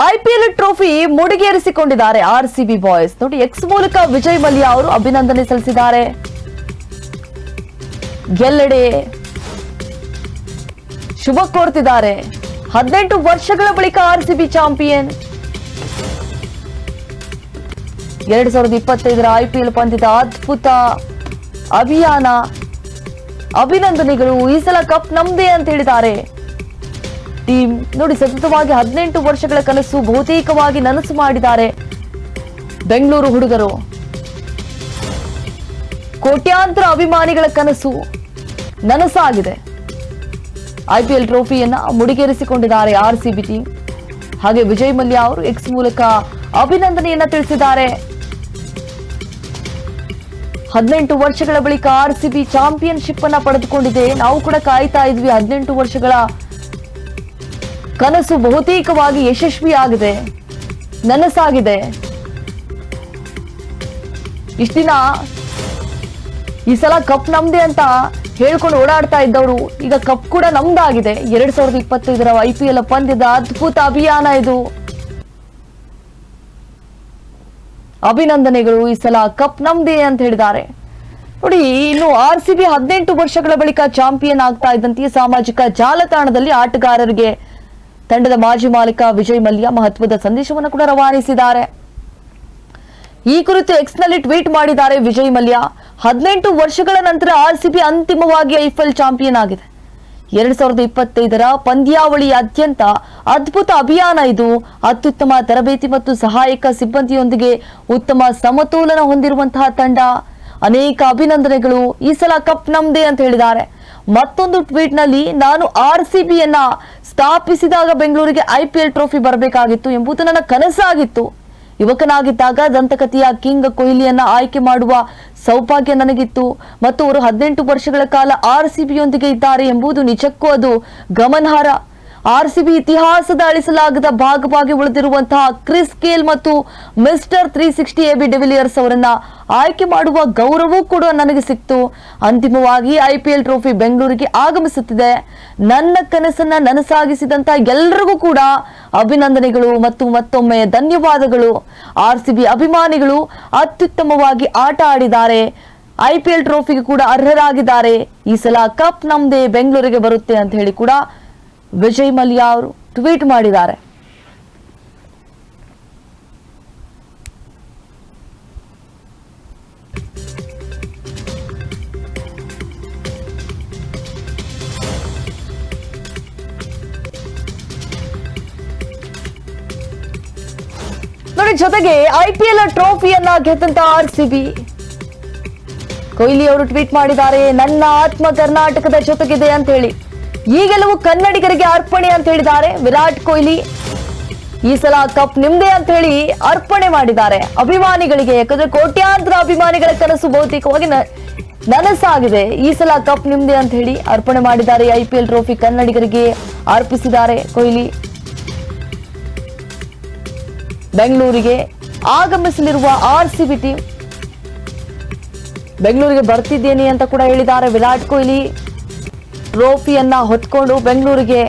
IPL trophy ಮುಡಿಗೇರಿಸಿಕೊಂಡಿದ್ದಾರೆ RCB boys. ನೋಡಿ, X ಮೂಲಕ ವಿಜಯ್ ಮಲ್ಯ ಅವರು ಅಭಿನಂದನೆ ಸಲ್ಲಿಸಿದ್ದಾರೆ. ಗೆಲ್ಲೆಡೆ ಶುಭ ಕೋರ್ತಿದ್ದಾರೆ. 18 ವರ್ಷಗಳ ಬಳಿಕ ಆರ್ಸಿಬಿ ಚಾಂಪಿಯನ್. 2025ರ ಐಪಿಎಲ್ ಪಂದ್ಯದ ಅದ್ಭುತ ಅಭಿಯಾನ. ಅಭಿನಂದನೆಗಳು. ಈ ಸಲ ಕಪ್ ನಮ್ದೇ ಅಂತ ಹೇಳಿದ್ದಾರೆ ಟೀಮ್. ನೋಡಿ, ಸತತವಾಗಿ 18 ವರ್ಷಗಳ ಕನಸು ಬಹುತೇಕವಾಗಿ ನನಸು ಮಾಡಿದ್ದಾರೆ ಬೆಂಗಳೂರು ಹುಡುಗರು. ಕೋಟ್ಯಾಂತರ ಅಭಿಮಾನಿಗಳ ಕನಸು ನನಸಾಗಿದೆ. ಐಪಿಎಲ್ ಟ್ರೋಫಿಯನ್ನ ಮುಡಿಗೇರಿಸಿಕೊಂಡಿದ್ದಾರೆ ಆರ್ಸಿಬಿ ಟೀಮ್. ಹಾಗೆ ವಿಜಯ್ ಮಲ್ಯ ಅವರು ಎಕ್ಸ್ ಮೂಲಕ ಅಭಿನಂದನೆಯನ್ನ ತಿಳಿಸಿದ್ದಾರೆ. 18 ವರ್ಷಗಳ ಬಳಿಕ ಆರ್ಸಿಬಿ ಚಾಂಪಿಯನ್ಶಿಪ್ ಅನ್ನ ಪಡೆದುಕೊಂಡಿದೆ. ನಾವು ಕೂಡ ಕಾಯ್ತಾ ಇದ್ವಿ. 18 ವರ್ಷಗಳ ಕನಸು ಬಹುತೇಕವಾಗಿ ಯಶಸ್ವಿಯಾಗಿದೆ, ನನಸಾಗಿದೆ. ಇಷ್ಟ ದಿನ ಈ ಸಲ ಕಪ್ ನಮ್ದೇ ಅಂತ ಹೇಳ್ಕೊಂಡು ಓಡಾಡ್ತಾ ಇದ್ದವರು ಈಗ ಕಪ್ ಕೂಡ ನಮ್ದಾಗಿದೆ. 2025ರ ಐಪಿಎಲ್ ಪಂದ್ಯದ ಅದ್ಭುತ ಅಭಿಯಾನ ಇದು. ಅಭಿನಂದನೆಗಳು. ಈ ಸಲ ಕಪ್ ನಮ್ದೇ ಅಂತ ಹೇಳಿದ್ದಾರೆ. ನೋಡಿ, ಇನ್ನು ಆರ್ಸಿಬಿ 18 ವರ್ಷಗಳ ಬಳಿಕ ಚಾಂಪಿಯನ್ ಆಗ್ತಾ ಇದ್ದಂತೆ ಸಾಮಾಜಿಕ ಜಾಲತಾಣದಲ್ಲಿ ಆಟಗಾರರಿಗೆ ತಂಡದ ಮಾಜಿ ಮಾಲೀಕ ವಿಜಯ್ ಮಲ್ಯ ಮಹತ್ವದ ಸಂದೇಶವನ್ನು ಕೂಡ ರವಾನಿಸಿದ್ದಾರೆ. ಈ ಕುರಿತು ಎಕ್ಸ್ ನಲ್ಲಿ ಟ್ವೀಟ್ ಮಾಡಿದ್ದಾರೆ ವಿಜಯ್ ಮಲ್ಯ. 18 ವರ್ಷಗಳ ನಂತರ ಆರ್ಸಿಬಿ ಅಂತಿಮವಾಗಿ ಐಪಿಎಲ್ ಚಾಂಪಿಯನ್ ಆಗಿದೆ. 2025ರ ಪಂದ್ಯಾವಳಿಯಾದ್ಯಂತ ಅದ್ಭುತ ಅಭಿಯಾನ ಇದು. ಅತ್ಯುತ್ತಮ ತರಬೇತಿ ಮತ್ತು ಸಹಾಯಕ ಸಿಬ್ಬಂದಿಯೊಂದಿಗೆ ಉತ್ತಮ ಸಮತೋಲನ ಹೊಂದಿರುವಂತಹ ತಂಡ. ಅನೇಕ ಅಭಿನಂದನೆಗಳು. ಈ ಸಲ ಕಪ್ ನಮ್ದೇ ಅಂತ ಹೇಳಿದ್ದಾರೆ. ಮತ್ತೊಂದು ಟ್ವೀಟ್ ನಲ್ಲಿ, ನಾನು ಆರ್ಸಿಬಿಯನ್ನ ಸ್ಥಾಪಿಸಿದಾಗ ಬೆಂಗಳೂರಿಗೆ ಐಪಿಎಲ್ ಟ್ರೋಫಿ ಬರಬೇಕಾಗಿತ್ತು ಎಂಬುದು ನನ್ನ ಕನಸಾಗಿತ್ತು. ಯುವಕನಾಗಿದ್ದಾಗ ದಂತಕಥೆಯ ಕಿಂಗ್ ಕೊಹ್ಲಿಯನ್ನ ಆಯ್ಕೆ ಮಾಡುವ ಸೌಭಾಗ್ಯ ನನಗಿತ್ತು ಮತ್ತು ಅವರು 18 ವರ್ಷಗಳ ಕಾಲ ಆರ್ಸಿಬಿಯೊಂದಿಗೆ ಇದ್ದಾರೆ ಎಂಬುದು ನಿಜಕ್ಕೂ ಅದು ಗಮನಾರ್ಹ. ಆರ್ಸಿಬಿ ಇತಿಹಾಸದ ಅಳಿಸಲಾಗದ ಭಾಗವಾಗಿ ಉಳಿದಿರುವಂತಹ ಕ್ರಿಸ್ ಗೇಲ್ ಮತ್ತು ಮಿಸ್ಟರ್ 360 ಎಬಿ ಡಿವಿಲಿಯರ್ಸ್ ಅವರನ್ನ ಆಯ್ಕೆ ಮಾಡುವ ಗೌರವವೂ ಕೂಡ ನನಗೆ ಸಿಕ್ತು. ಅಂತಿಮವಾಗಿ ಐಪಿಎಲ್ ಟ್ರೋಫಿ ಬೆಂಗಳೂರಿಗೆ ಆಗಮಿಸುತ್ತಿದೆ. ನನ್ನ ಕನಸನ್ನ ನನಸಾಗಿಸಿದಂತ ಎಲ್ಲರಿಗೂ ಕೂಡ ಅಭಿನಂದನೆಗಳು ಮತ್ತು ಮತ್ತೊಮ್ಮೆ ಧನ್ಯವಾದಗಳು. ಆರ್ಸಿಬಿ ಅಭಿಮಾನಿಗಳು ಅತ್ಯುತ್ತಮವಾಗಿ ಆಟ ಆಡಿದ್ದಾರೆ. ಐಪಿಎಲ್ ಟ್ರೋಫಿಗೆ ಕೂಡ ಅರ್ಹರಾಗಿದ್ದಾರೆ. ಈ ಸಲ ಕಪ್ ನಮ್ದೇ, ಬೆಂಗಳೂರಿಗೆ ಬರುತ್ತೆ ಅಂತ ಹೇಳಿ ಕೂಡ ವಿಜಯ್ ಮಲ್ಯ ಅವರು ಟ್ವೀಟ್ ಮಾಡಿದ್ದಾರೆ. ನೋಡಿ, ಜೊತೆಗೆ ಐಪಿಎಲ್ ಟ್ರೋಫಿಯನ್ನ ಗೆದ್ದಂತ ಆರ್ಸಿಬಿ. ಕೊಹ್ಲಿ ಅವರು ಟ್ವೀಟ್ ಮಾಡಿದ್ದಾರೆ, ನನ್ನ ಆತ್ಮ ಕರ್ನಾಟಕದ ಜೊತೆಗಿದೆ ಅಂತ ಹೇಳಿ. ಈ ಗೆಲುವು ಕನ್ನಡಿಗರಿಗೆ ಅರ್ಪಣೆ ಅಂತ ಹೇಳಿದ್ದಾರೆ ವಿರಾಟ್ ಕೊಹ್ಲಿ. ಈ ಸಲ ಕಪ್ ನಿಮ್ದೇ ಅಂತ ಹೇಳಿ ಅರ್ಪಣೆ ಮಾಡಿದ್ದಾರೆ ಅಭಿಮಾನಿಗಳಿಗೆ. ಯಾಕಂದ್ರೆ ಕೋಟ್ಯಾಂತರ ಅಭಿಮಾನಿಗಳ ಕನಸು ಬಹುತೇಕವಾಗಿ ನನಸಾಗಿದೆ. ಈ ಸಲ ಕಪ್ ನಿಮ್ದೇ ಅಂತ ಹೇಳಿ ಅರ್ಪಣೆ ಮಾಡಿದ್ದಾರೆ. ಐಪಿಎಲ್ ಟ್ರೋಫಿ ಕನ್ನಡಿಗರಿಗೆ ಅರ್ಪಿಸಿದ್ದಾರೆ ಕೊಹ್ಲಿ. ಬೆಂಗಳೂರಿಗೆ ಆಗಮಿಸಲಿರುವ ಆರ್ಸಿಬಿ ಟೀಮ್ ಬೆಂಗಳೂರಿಗೆ ಬರ್ತಿದ್ದೇನೆ ಅಂತ ಕೂಡ ಹೇಳಿದ್ದಾರೆ ವಿರಾಟ್ ಕೊಹ್ಲಿ. ಟ್ರೋಫಿಯನ್ನ ಹೊತ್ಕೊಂಡು ಬೆಂಗಳೂರಿಗೆ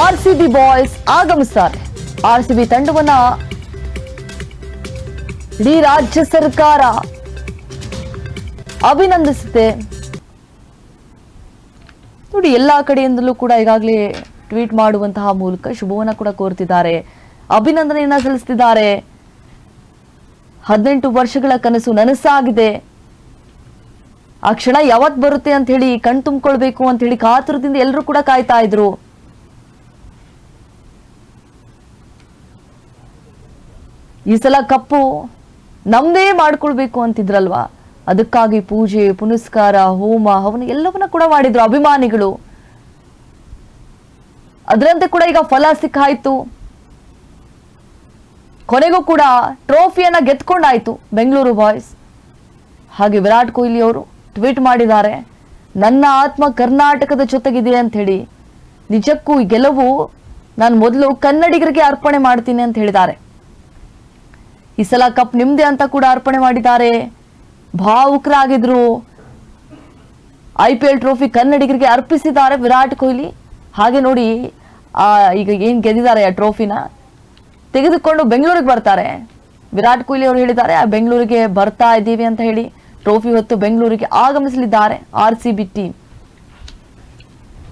ಆರ್ಸಿಬಿ ಬಾಯ್ಸ್ ಆಗಮಿಸ್ತಾರೆ. ಆರ್ಸಿಬಿ ತಂಡವನ್ನ ಇಡೀ ರಾಜ್ಯ ಸರ್ಕಾರ ಅಭಿನಂದಿಸುತ್ತೆ. ನೋಡಿ, ಎಲ್ಲಾ ಕಡೆಯಿಂದಲೂ ಕೂಡ ಈಗಾಗಲೇ ಟ್ವೀಟ್ ಮಾಡುವಂತಹ ಮೂಲಕ ಶುಭವನ್ನ ಕೂಡ ಕೋರ್ತಿದ್ದಾರೆ, ಅಭಿನಂದನೆಯನ್ನ ಸಲ್ಲಿಸುತ್ತಿದ್ದಾರೆ. 18 ವರ್ಷಗಳ ಕನಸು ನನಸಾಗಿದೆ. ಆ ಕ್ಷಣ ಯಾವತ್ ಬರುತ್ತೆ ಅಂತ ಹೇಳಿ ಕಣ್ ತುಂಬಿಕೊಳ್ಬೇಕು ಅಂತ ಹೇಳಿ ಕಾತುರದಿಂದ ಎಲ್ಲರೂ ಕೂಡ ಕಾಯ್ತಾ ಇದ್ರು. ಈ ಸಲ ಕಪ್ಪು ನಮ್ದೇ ಮಾಡ್ಕೊಳ್ಬೇಕು ಅಂತಿದ್ರಲ್ವಾ, ಅದಕ್ಕಾಗಿ ಪೂಜೆ ಪುನಸ್ಕಾರ ಹೋಮ ಹವನ ಎಲ್ಲವನ್ನ ಕೂಡ ಮಾಡಿದ್ರು ಅಭಿಮಾನಿಗಳು. ಅದರಂತೆ ಕೂಡ ಈಗ ಫಲ ಸಿಕ್ಕಾಯ್ತು. ಕೊನೆಗೂ ಕೂಡ ಟ್ರೋಫಿಯನ್ನ ಗೆದ್ಕೊಂಡಾಯ್ತು ಬೆಂಗಳೂರು ಬಾಯ್ಸ್. ಹಾಗೆ ವಿರಾಟ್ ಕೊಹ್ಲಿ ಅವರು ಟ್ವೀಟ್ ಮಾಡಿದ್ದಾರೆ, ನನ್ನ ಆತ್ಮ ಕರ್ನಾಟಕದ ಜೊತೆಗಿದೆ ಅಂತ ಹೇಳಿ. ನಿಜಕ್ಕೂ ಈ ಗೆಲುವು ನಾನು ಮೊದಲು ಕನ್ನಡಿಗರಿಗೆ ಅರ್ಪಣೆ ಮಾಡ್ತೀನಿ ಅಂತ ಹೇಳಿದ್ದಾರೆ. ಈ ಸಲ ಕಪ್ ನಿಮ್ದೆ ಅಂತ ಕೂಡ ಅರ್ಪಣೆ ಮಾಡಿದ್ದಾರೆ. ಭಾವುಕರಾಗಿದ್ರು. ಐಪಿಎಲ್ ಟ್ರೋಫಿ ಕನ್ನಡಿಗರಿಗೆ ಅರ್ಪಿಸಿದ್ದಾರೆ ವಿರಾಟ್ ಕೊಹ್ಲಿ. ಹಾಗೆ ನೋಡಿ, ಈಗ ಏನ್ ಗೆದ್ದಿದ್ದಾರೆ ಆ ಟ್ರೋಫಿನ ತೆಗೆದುಕೊಂಡು ಬೆಂಗಳೂರಿಗೆ ಬರ್ತಾರೆ. ವಿರಾಟ್ ಕೊಹ್ಲಿ ಅವರು ಹೇಳಿದ್ದಾರೆ ಬೆಂಗಳೂರಿಗೆ ಬರ್ತಾ ಇದ್ದೀವಿ ಅಂತ ಹೇಳಿ ಟ್ರೋಫಿ ಹೊತ್ತು ಬೆಂಗಳೂರಿಗೆ ಆಗಮಿಸಲಿದ್ದಾರೆ RCB ಟೀಮ್.